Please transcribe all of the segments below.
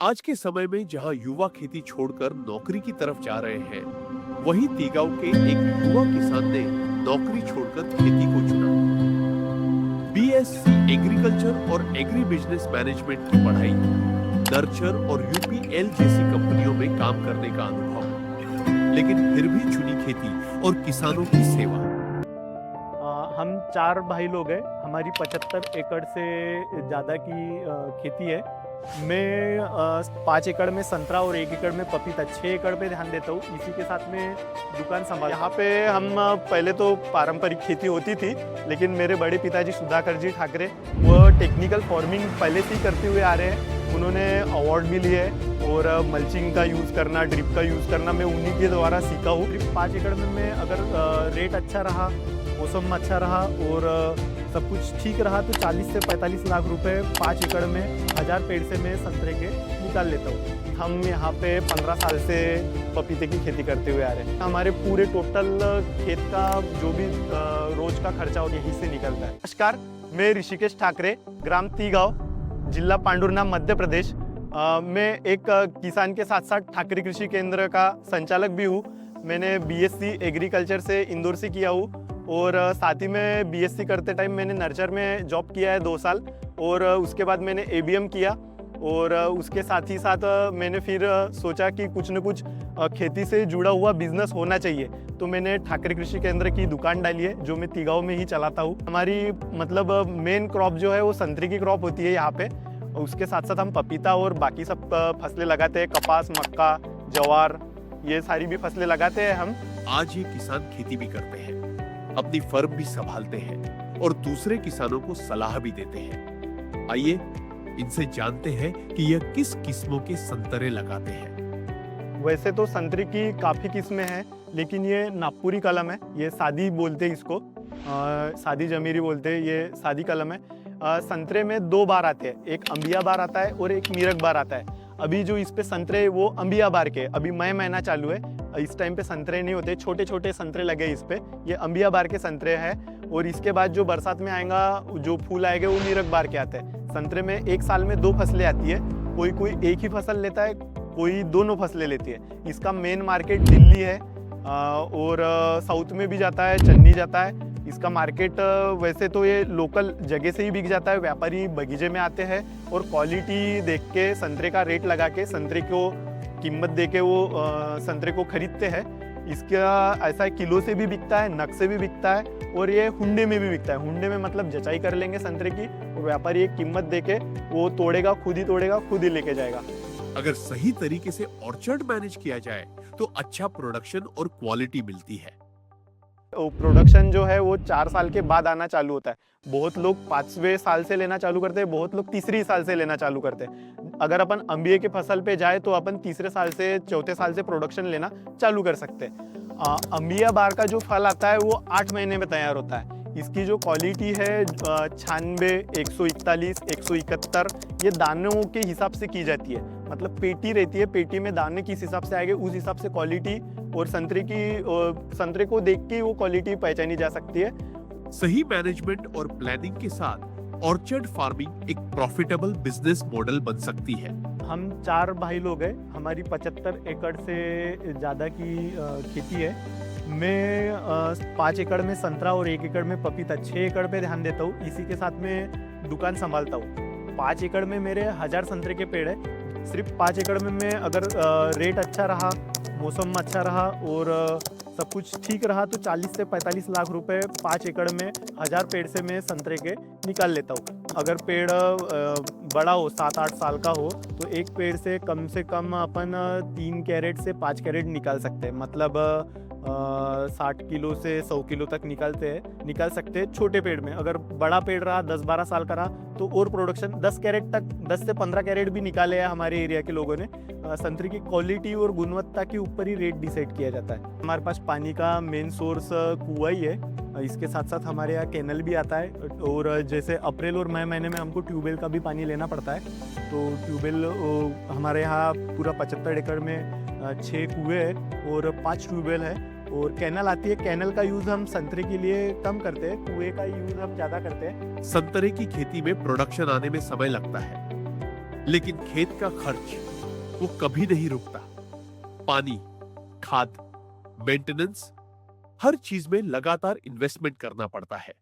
आज के समय में जहां युवा खेती छोड़कर नौकरी की तरफ जा रहे हैं, वहीं तीगांव के एक युवा किसान ने नौकरी छोड़कर खेती को चुना। बीएससी एग्रीकल्चर और एग्री बिजनेस मैनेजमेंट की पढ़ाई, नर्चर और यूपीएल जैसी कंपनियों में काम करने का अनुभव, लेकिन फिर भी चुनी खेती और किसानों की सेवा। हम 4 भाई लोग हैं। हमारी 75 एकड़ से ज़्यादा की खेती है। मैं 5 एकड़ में संतरा और 1 एकड़ में पपीता, 6 एकड़ पे ध्यान देता हूँ। इसी के साथ में दुकान संभाल। यहाँ पे हम पहले तो पारंपरिक खेती होती थी, लेकिन मेरे बड़े पिताजी सुधाकर जी ठाकरे वो टेक्निकल फार्मिंग पहले से ही करते हुए आ रहे हैं। उन्होंने अवार्ड भी लिए और मल्चिंग का यूज़ करना, ड्रिप का यूज़ करना मैं उन्हीं के द्वारा सीखा हूँ। 5 एकड़ में मैं अगर रेट अच्छा रहा, मौसम अच्छा रहा और सब कुछ ठीक रहा तो 40 से 45 लाख रुपए 5 एकड़ में 1000 पेड़ से मैं संतरे के निकाल लेता हूँ। हम यहाँ पे 15 साल से पपीते की खेती करते हुए आ रहे हैं। हमारे पूरे टोटल खेत का जो भी रोज का खर्चा होता है यहीं से निकलता है। नमस्कार, मैं ऋषिकेश ठाकरे, ग्राम तीगांव, जिला पांडुरना, मध्य प्रदेश। मैं एक किसान के साथ साथ ठाकरे कृषि केंद्र का संचालक भी हूँ। मैंने बीएससी एग्रीकल्चर से इंदौर से किया हूँ और साथ ही में बीएससी करते टाइम मैंने नर्चर में जॉब किया है 2 साल और उसके बाद मैंने एबीएम किया और उसके साथ ही साथ मैंने फिर सोचा कि कुछ न कुछ खेती से जुड़ा हुआ बिजनेस होना चाहिए, तो मैंने ठाकरे कृषि केंद्र की दुकान डाली है जो मैं तीगांव में ही चलाता हूँ। हमारी मतलब मेन क्रॉप जो है वो संतरे की क्रॉप होती है यहाँ पे। उसके साथ साथ हम पपीता और बाकी सब फसलें लगाते हैं, कपास, मक्का, ज्वार, ये सारी भी फसलें लगाते हैं हम। आज ये किसान खेती भी करते हैं, अपनी फर्म भी संभालते हैं और दूसरे किसानों को सलाह भी देते हैं। आइए इनसे जानते हैं कि यह किस किस्मों के संतरे लगाते हैं। वैसे तो संतरे की काफ़ी किस्में हैं, लेकिन ये नागपुरी कलम है, ये सादी बोलते हैं इसको, सादी जमीरी बोलते हैं, ये सादी कलम है। संतरे में 2 बार आते हैं, एक अंबिया बार आता है और एक मीरक बार आता है। अभी जो इस पे संतरे वो अंबिया बार के, अभी मई महीना चालू है, इस टाइम पे संतरे नहीं होते, छोटे छोटे संतरे लगे इस पे, ये अंबिया बार के संतरे हैं। और इसके बाद जो बरसात में आएगा, जो फूल आएंगे वो मीरक बार के आते हैं। संतरे में एक साल में 2 फसलें आती है, कोई कोई एक ही फसल लेता है, कोई दोनों फसलें लेती है। इसका मेन मार्केट दिल्ली है और साउथ में भी जाता है, चेन्नई जाता है। इसका मार्केट वैसे तो ये लोकल जगह से ही बिक जाता है, व्यापारी बगीचे में आते हैं और क्वालिटी देख के संतरे का रेट लगा के संतरे को कीमत दे के वो संतरे को खरीदते हैं। इसका ऐसा किलो से भी बिकता है, नग से भी बिकता है और ये हुंडे में भी बिकता है। हुंडे में मतलब जचाई कर लेंगे संतरे की और व्यापारी एक कीमत दे के वो तोड़ेगा, खुद ही तोड़ेगा, खुद ही लेके जाएगा। अगर सही तरीके से ऑर्चर्ड मैनेज किया जाए तो अच्छा प्रोडक्शन और क्वालिटी मिलती है। प्रोडक्शन जो है वो 4 साल के बाद आना चालू होता है। बहुत लोग 5वें साल से लेना चालू करते हैं, बहुत लोग तीसरी साल से लेना चालू करते हैं। अगर अपन अंबिये के फसल पे जाए तो अपन तीसरे साल से चौथे साल से प्रोडक्शन लेना चालू कर सकते हैं। अंबिया बार का जो फल आता है वो 8 महीने में तैयार होता है। इसकी जो क्वालिटी है 96, 141, 171, ये दानों के हिसाब से की जाती है। मतलब पेटी रहती है, पेटी में दाने किस हिसाब से आएंगे उस हिसाब से क्वालिटी और संतरे को देख के वो क्वालिटी पहचानी जा सकती है। सही मैनेजमेंट और प्लानिंग के साथ ऑर्चर्ड फार्मिंग एक प्रॉफिटेबल बिजनेस मॉडल बन सकती है। हम 4 भाई लोग हैं। हमारी 75 एकड़ से ज़्यादा की खेती है। मैं 5 एकड़ में संतरा और 1 एकड़ में पपीता, 6 एकड़ पे ध्यान देता हूँ। इसी के साथ में दुकान संभालता हूँ। 5 एकड़ में मेरे 1000 संतरे के पेड़ है। सिर्फ 5 एकड़ में मैं अगर रेट अच्छा रहा, मौसम अच्छा रहा और सब कुछ ठीक रहा तो 40 से 45 लाख रुपए 5 एकड़ में 1000 पेड़ से मैं संतरे के निकाल लेता हूँ। अगर पेड़ बड़ा हो, 7-8 साल का हो, तो एक पेड़ से कम अपन 3 कैरेट से 5 कैरेट निकाल सकते हैं। मतलब 60 किलो से 100 किलो तक निकाल सकते हैं छोटे पेड़ में। अगर बड़ा पेड़ रहा 10-12 साल का रहा तो और प्रोडक्शन 10 कैरेट तक, 10 से 15 कैरेट भी निकाले हैं हमारे एरिया के लोगों ने। संतरे की क्वालिटी और गुणवत्ता के ऊपर ही रेट डिसाइड किया जाता है। हमारे पास पानी का मेन सोर्स कुआं ही है। इसके साथ साथ हमारे यहाँ कैनल भी आता है और जैसे अप्रैल और मई महीने में हमको ट्यूबवेल का भी पानी लेना पड़ता है। तो ट्यूबवेल हमारे यहाँ पूरा 75 एकड़ में 6 कुएँ हैं और 5 ट्यूबवेल है और कैनल आती है। कैनल का यूज हम संतरे के लिए कम करते हैं, कुएं का यूज हम ज्यादा करते हैं। संतरे की खेती में प्रोडक्शन आने में समय लगता है, लेकिन खेत का खर्च वो कभी नहीं रुकता। पानी, खाद, मेंटेनेंस, हर चीज में लगातार इन्वेस्टमेंट करना पड़ता है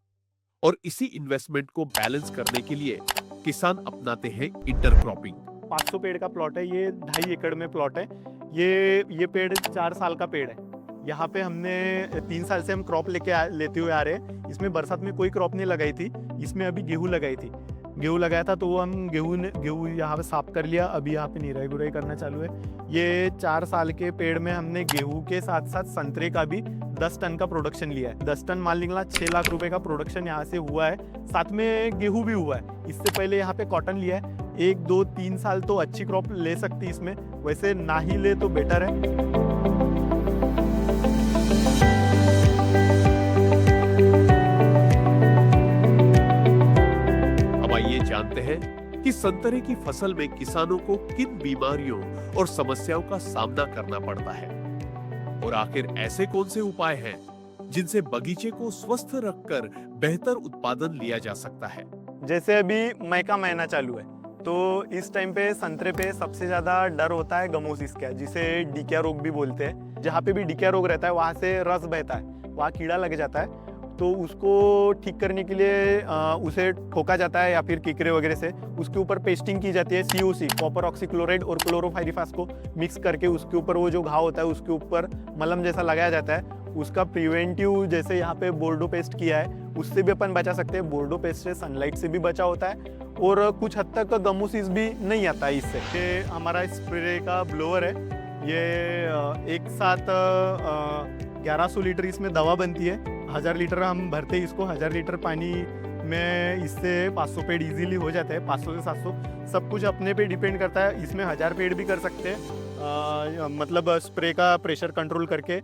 और इसी इन्वेस्टमेंट को बैलेंस करने के लिए किसान अपनाते हैं इंटरक्रॉपिंग। 500 पेड़ का प्लॉट है, ये 2.5 एकड़ में प्लॉट है। ये पेड़ 4 साल का पेड़ है। यहाँ पे हमने 3 साल से हम क्रॉप लेते हुए आ रहे हैं। इसमें बरसात में कोई क्रॉप नहीं लगाई थी, इसमें अभी गेहूं लगाई थी। गेहूं लगाया था तो वो हम गेहूं यहाँ पे साफ कर लिया, अभी यहाँ पे निराई गुराई करना चालू है। ये 4 साल के पेड़ में हमने गेहूं के साथ साथ संतरे का भी 10 टन का प्रोडक्शन लिया है। 10 टन माल निकला, 6 लाख रुपए का प्रोडक्शन यहाँ से हुआ है। साथ में गेहूं भी हुआ है। इससे पहले यहाँ पे कॉटन लिया है। 1, 2, 3 साल तो अच्छी क्रॉप ले सकती है इसमें, वैसे ना ही ले तो बेटर है। जानते हैं कि संतरे की फसल में किसानों को किन बीमारियों और समस्याओं का सामना करना पड़ता है और आखिर ऐसे कौन से उपाय हैं जिनसे बगीचे को स्वस्थ रखकर बेहतर उत्पादन लिया जा सकता है। जैसे अभी मई का महीना चालू है तो इस टाइम पे संतरे पे सबसे ज्यादा डर होता है गमोसिस का, जिसे डिकिया रोग भी बोलते हैं। जहाँ पे भी डिकिया रोग रहता है वहां से रस बहता है, वहां कीड़ा लग जाता है, तो उसको ठीक करने के लिए उसे ठोका जाता है या फिर किकरे वगैरह से उसके ऊपर पेस्टिंग की जाती है। COC कॉपर ऑक्सीक्लोराइड और क्लोरोफाइरिफास को मिक्स करके उसके ऊपर वो जो घाव होता है उसके ऊपर मलहम जैसा लगाया जाता है। उसका प्रिवेंटिव जैसे यहाँ पे बोर्डो पेस्ट किया है, उससे भी अपन बचा सकते हैं। बोर्डो पेस्ट से सनलाइट से भी बचा होता है और कुछ हद तक गमोसिस भी नहीं आता है इससे। ये हमारा स्प्रे का ब्लोअर है, ये एक साथ 1100 लीटर इसमें दवा बनती है। 1000 लीटर हम भरते हैं इसको। 1000 लीटर पानी में इससे 500 पेड़ इजीली हो जाते हैं। 500 से 700 सब कुछ अपने पे डिपेंड करता है। इसमें 1000 पेड़ भी कर सकते हैं, मतलब स्प्रे का प्रेशर कंट्रोल करके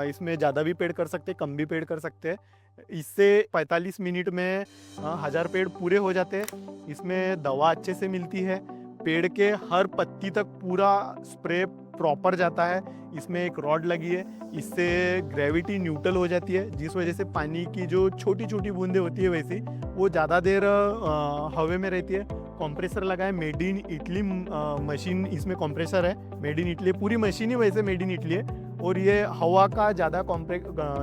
इसमें ज़्यादा भी पेड़ कर सकते हैं, कम भी पेड़ कर सकते हैं। इससे 45 मिनट में 1000 पेड़ पूरे हो जाते हैं। इसमें दवा अच्छे से मिलती है, पेड़ के हर पत्ती तक पूरा स्प्रे प्रॉपर जाता है। इसमें एक रॉड लगी है, इससे ग्रेविटी न्यूट्रल हो जाती है, जिस वजह से पानी की जो छोटी छोटी बूंदें होती है वैसी वो ज़्यादा देर हवा में रहती है। कंप्रेसर लगा है, मेड इन इटली मशीन इसमें कंप्रेसर है, मेड इन इटली। पूरी मशीन ही वैसे मेड इन इटली है और ये हवा का ज़्यादा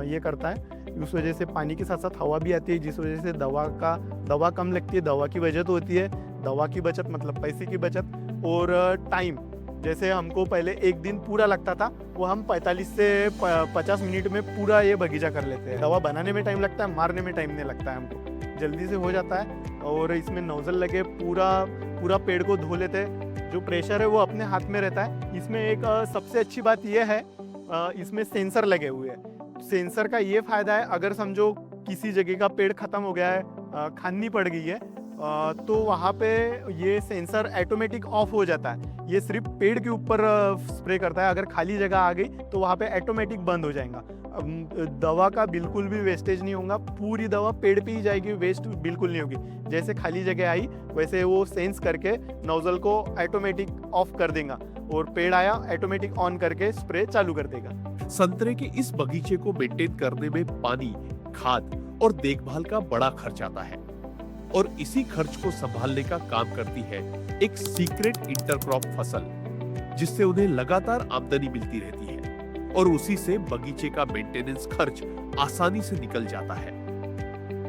ये करता है। उस वजह से पानी के साथ साथ हवा भी आती है, जिस वजह से दवा कम लगती है। दवा की बचत होती है। दवा की बचत मतलब पैसे की बचत और टाइम। जैसे हमको पहले एक दिन पूरा लगता था, वो हम 45 से 50 मिनट में पूरा ये बगीचा कर लेते हैं। दवा बनाने में टाइम लगता है, मारने में टाइम नहीं लगता है, हमको जल्दी से हो जाता है। और इसमें नोजल लगे पूरा पेड़ को धो लेते हैं। जो प्रेशर है वो अपने हाथ में रहता है। इसमें एक सबसे अच्छी बात यह है, इसमें सेंसर लगे हुए हैं। सेंसर का ये फायदा है, अगर समझो किसी जगह का पेड़ खत्म हो गया है, खानी पड़ गई है, तो वहाँ पे ये सेंसर ऑटोमेटिक ऑफ हो जाता है। ये सिर्फ पेड़ के ऊपर स्प्रे करता है। अगर खाली जगह आ गई तो वहाँ पे ऑटोमेटिक बंद हो जाएगा। दवा का बिल्कुल भी वेस्टेज नहीं होगा, पूरी दवा पेड़ पे ही जाएगी, वेस्ट बिल्कुल नहीं होगी। जैसे खाली जगह आई वैसे वो सेंस करके नोजल को ऑटोमेटिक ऑफ कर देगा और पेड़ आया ऑटोमेटिक ऑन करके स्प्रे चालू कर देगा। संतरे के इस बगीचे को मेंटेन करने में पानी, खाद और देखभाल का बड़ा खर्च आता है और इसी खर्च को संभालने का काम करती है एक सीक्रेट इंटरक्रॉप फसल, जिससे उन्हें लगातार आमदनी मिलती रहती है और उसी से बगीचे का मेंटेनेंस खर्च आसानी से निकल जाता है।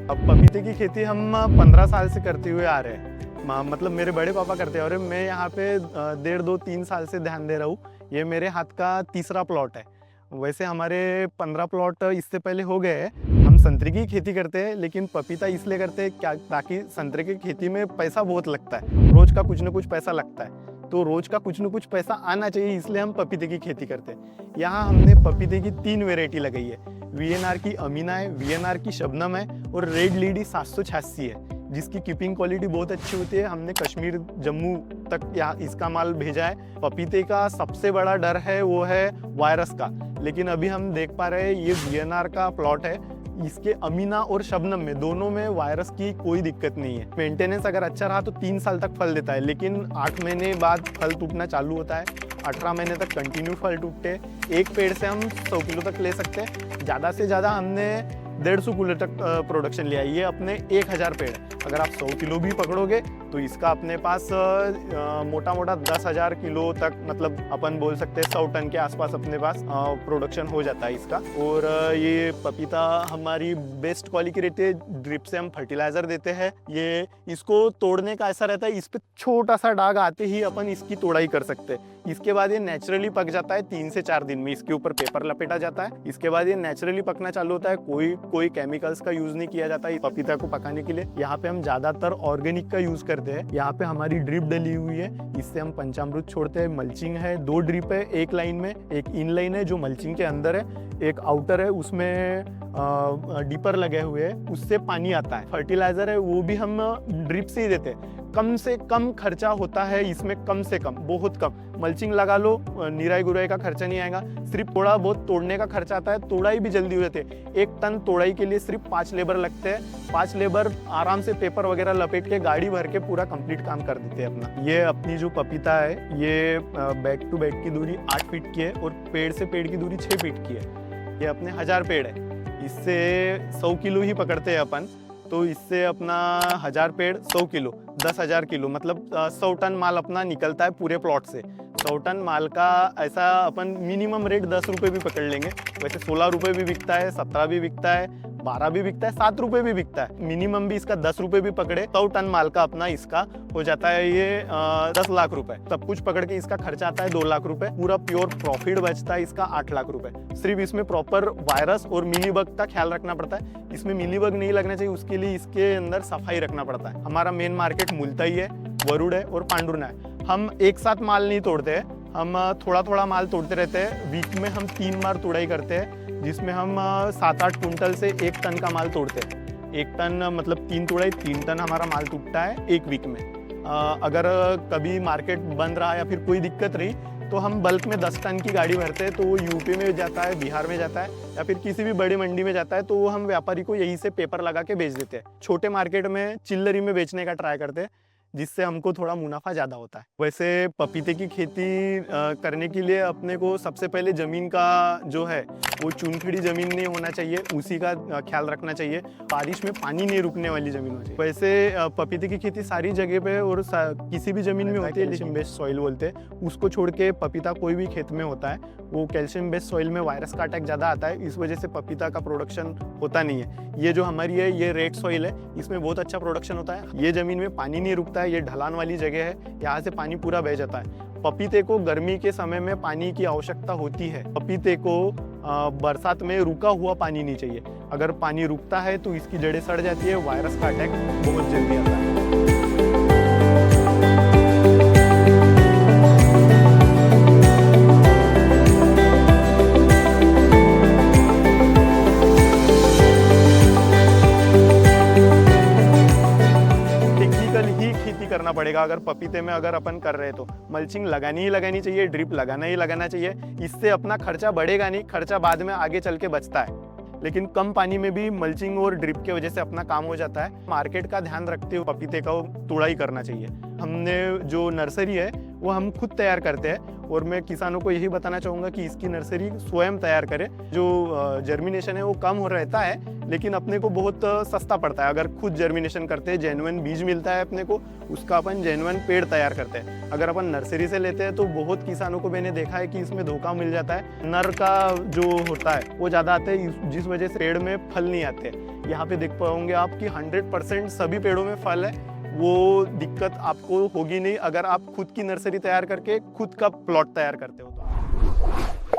अब पपीते की खेती हम 15 साल से करते हुए आ रहे हैं। मतलब मेरे बड़े पापा करते हैं और मैं यहाँ पे 1.5, 2, 3 साल से ध्यान दे रहा हूँ। ये मेरे हाथ का तीसरा प्लॉट है। वैसे हमारे 15 प्लॉट इससे पहले हो गए हैं। हम संतरे की खेती करते हैं, लेकिन पपीता इसलिए करते हैं क्या, ताकि संतरे की खेती में पैसा बहुत लगता है। रोज का कुछ ना कुछ पैसा लगता है, तो रोज का कुछ ना कुछ पैसा आना चाहिए, इसलिए हम पपीते की खेती करते हैं। यहाँ हमने पपीते की 3 वेराइटी लगाई है। VNR की अमीना है, VNR की शबनम है और रेड लीडी 786 है, जिसकी कीपिंग क्वालिटी बहुत अच्छी होती है। हमने कश्मीर, जम्मू तक यहाँ इसका माल भेजा है। पपीते का सबसे बड़ा डर है वो है वायरस का, लेकिन अभी हम देख पा रहे हैं ये VNR का प्लॉट है। इसके अमीना और शबनम में दोनों में वायरस की कोई दिक्कत नहीं है। मेंटेनेंस अगर अच्छा रहा तो 3 साल तक फल देता है, लेकिन 8 महीने बाद फल टूटना चालू होता है। 18 महीने तक कंटिन्यू फल टूटते हैं। एक पेड़ से हम 100 किलो तक ले सकते हैं। ज़्यादा से ज़्यादा हमने 150 किलो तक प्रोडक्शन लिया है। ये अपने 1000 पेड़ है। अगर आप 100 किलो भी पकड़ोगे तो इसका अपने पास मोटा मोटा 10,000 किलो तक, मतलब अपन बोल सकते हैं 100 टन के आसपास अपने पास प्रोडक्शन हो जाता है इसका। और ये पपीता हमारी बेस्ट क्वालिटी रहती है। ड्रिप से हम फर्टिलाइजर देते हैं। ये इसको तोड़ने का ऐसा रहता है, इस पे छोटा सा दाग आते ही अपन इसकी तोड़ाई कर सकते हैं। इसके बाद ये नेचुरली पक जाता है 3 से 4 दिन में। इसके ऊपर पेपर लपेटा जाता है। इसके बाद ये नेचुरली पकना चालू होता है। कोई केमिकल्स का यूज नहीं किया जाता है पपीता को पकाने के लिए। यहाँ पे हम ज्यादातर ऑर्गेनिक का यूज करते हैं। यहाँ पे हमारी ड्रिप डली हुई है, इससे हम पंचामृत छोड़ते हैं। मल्चिंग है, 2 ड्रिप है एक लाइन में, एक इन लाइन है जो मल्चिंग के अंदर है, एक आउटर है उसमें डीपर लगे हुए हैं, उससे पानी आता है। फर्टिलाइजर है वो भी हम ड्रिप से ही देते हैं। कम से कम खर्चा होता है इसमें, कम से कम, बहुत कम। मल्चिंग लगा लो, निराई गुराई का खर्चा नहीं आएगा, सिर्फ थोड़ा बहुत तोड़ने का खर्चा आता है। तोड़ाई भी जल्दी हो जाती है। 1 टन तोड़ाई के लिए सिर्फ 5 लेबर लगते हैं। 5 लेबर आराम से पेपर वगैरह लपेट के गाड़ी भर के पूरा कंप्लीट काम कर देते हैं अपना। ये अपनी जो पपीता है ये बेड टू बेड की दूरी 8 फीट की है और पेड़ से पेड़ की दूरी 6 फीट की है। ये अपने 1000 पेड़ है, इससे 100 किलो ही पकड़ते हैं अपन, तो इससे अपना 1000 पेड़ 100 किलो 10,000 किलो, मतलब 100 टन माल अपना निकलता है पूरे प्लॉट से। 100 टन माल का ऐसा अपन मिनिमम रेट 10 रुपये भी पकड़ लेंगे। वैसे 16 रुपये भी बिकता है, 17 भी बिकता है, 12 भी बिकता है, 7 रुपये भी बिकता है। मिनिमम भी इसका 10 रुपये भी पकड़े 100 टन माल का अपना इसका हो जाता है ये 10 लाख रुपए। सब कुछ पकड़ के इसका खर्चा आता है 2 लाख रुपए। पूरा प्योर प्रॉफिट बचता है इसका 8 लाख रुपए। सिर्फ इसमें प्रॉपर वायरस और मिलीबग का ख्याल रखना पड़ता है। इसमें मिलीबग नहीं लगना चाहिए, उसके लिए इसके अंदर सफाई रखना पड़ता है। हमारा मेन मार्केट मुल्ताई है, वरुड़ है और पांडुरना है। हम एक साथ माल नहीं तोड़ते हैं, हम थोड़ा थोड़ा माल तोड़ते रहते हैं। वीक में हम 3 बार तुड़ाई करते हैं, जिसमें हम 7-8 कुंटल से 1 टन का माल तोड़ते हैं। 1 टन मतलब 3 तुड़ाई 3 टन हमारा माल टूटता है 1 वीक में। अगर कभी मार्केट बंद रहा या फिर कोई दिक्कत रही तो हम बल्क में 10 टन की गाड़ी भरते हैं, तो वो यूपी में जाता है, बिहार में जाता है या फिर किसी भी बड़ी मंडी में जाता है, तो वो हम व्यापारी को यहीं से पेपर लगा के बेच देते हैं। छोटे मार्केट में चिल्लरी में बेचने का ट्राई करते हैं, जिससे हमको थोड़ा मुनाफा ज़्यादा होता है। वैसे पपीते की खेती करने के लिए अपने को सबसे पहले ज़मीन का जो है वो चुनखड़ी ज़मीन नहीं होना चाहिए, उसी का ख्याल रखना चाहिए। बारिश में पानी नहीं रुकने वाली ज़मीन होनी चाहिए। वैसे पपीते की खेती सारी जगह पे और किसी भी ज़मीन में होती है, कैल्शियम बेस्ड सॉइल बोलते हैं उसको। छोड़ के पपीता कोई भी खेत में होता है, वो कैल्शियम बेस्ड सॉइल में वायरस का अटैक ज़्यादा आता है, इस वजह से पपीता का प्रोडक्शन होता नहीं है। ये जो हमारी है ये रेड सॉइल है, इसमें बहुत अच्छा प्रोडक्शन होता है। ये ज़मीन में पानी नहीं रुकता है, ये ढलान वाली जगह है, यहाँ से पानी पूरा बह जाता है। पपीते को गर्मी के समय में पानी की आवश्यकता होती है। पपीते को बरसात में रुका हुआ पानी नहीं चाहिए। अगर पानी रुकता है तो इसकी जड़ें सड़ जाती है, वायरस का अटैक बहुत जल्दी आता है। करना पड़ेगा अगर पपीते में अगर अपन कर रहे हैं तो मल्चिंग लगानी ही लगानी चाहिए, ड्रिप लगाना ही लगाना चाहिए। इससे अपना खर्चा बढ़ेगा नहीं, खर्चा बाद में आगे चल के बचता है। लेकिन कम पानी में भी मल्चिंग और ड्रिप की वजह से अपना काम हो जाता है। मार्केट का ध्यान रखते हुए पपीते का तुड़ाई करना चाहिए। हमने जो नर्सरी है वो हम खुद तैयार करते हैं और मैं किसानों को यही बताना चाहूँगा कि इसकी नर्सरी स्वयं तैयार करें। जो जर्मिनेशन है वो कम हो रहता है, लेकिन अपने को बहुत सस्ता पड़ता है अगर खुद जर्मिनेशन करते हैं। जेन्युइन बीज मिलता है अपने को, उसका अपन जेन्युइन पेड़ तैयार करते हैं। अगर अपन नर्सरी से लेते हैं तो बहुत किसानों को मैंने देखा है कि इसमें धोखा मिल जाता है। नर का जो होता है वो ज़्यादा आते हैं, जिस वजह से पेड़ में फल नहीं आते। यहाँ पे देख पाओगे आप कि 100% सभी पेड़ों में फल है। वो दिक्कत आपको होगी नहीं अगर आप खुद की नर्सरी तैयार करके खुद का प्लॉट तैयार करते हो तो।